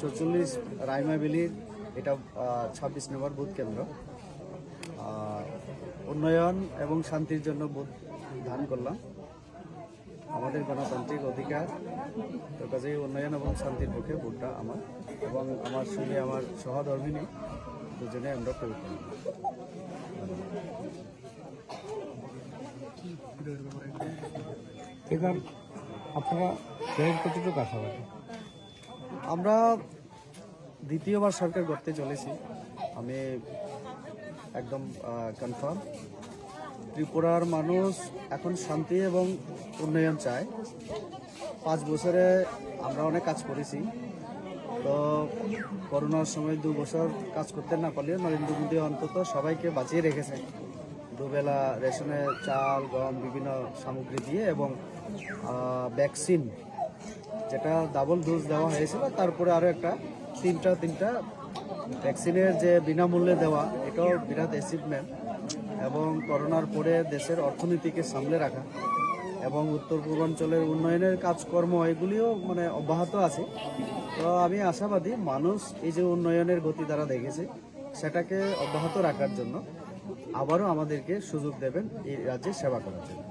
44 রাইমাবিলির এটা 26 নম্বর বুথ কেন্দ্র। উন্নয়ন এবং শান্তির জন্য ভোট দান করলাম। আমাদের গণতান্ত্রিক অধিকার, তো কাজেই উন্নয়ন এবং শান্তির পক্ষে ভোটটা আমার এবং আমার সঙ্গে আমার সহধর্মিনী দুজনে আমরা প্রয়োগ করলাম। এবার আপনারা কতটুকু আশাবাদী? আমরা দ্বিতীয়বার সরকার করতে চলেছি, আমি একদম কনফার্ম। ত্রিপুরার মানুষ এখন শান্তি এবং উন্নয়ন চায়। 5 বছরে আমরা অনেক কাজ করেছি, তো করোনার সময় 2 বছর কাজ করতে না পারলেও নরেন্দ্র মোদী অন্তত সবাইকে বাঁচিয়ে রেখেছে। দুবেলা রেশনে চাল, গম, বিভিন্ন সামগ্রী দিয়ে এবং ভ্যাকসিন যেটা ডাবল ডোজ দেওয়া হয়েছিল, তারপরে আরও একটা তিনটা ভ্যাকসিনের যে বিনামূল্যে দেওয়া, এটাও বিরাট অ্যাচিভমেন্ট। এবং করোনার পরে দেশের অর্থনীতিকে সামলে রাখা এবং উত্তর পূর্বাঞ্চলের উন্নয়নের কাজকর্ম এগুলিও মানে অব্যাহত আছে। তো আমি আশাবাদী মানুষ এই যে উন্নয়নের গতি দ্বারা দেখেছে, সেটাকে অব্যাহত রাখার জন্য আবারও আমাদেরকে সুযোগ দেবেন এই রাজ্যে সেবা করার জন্য।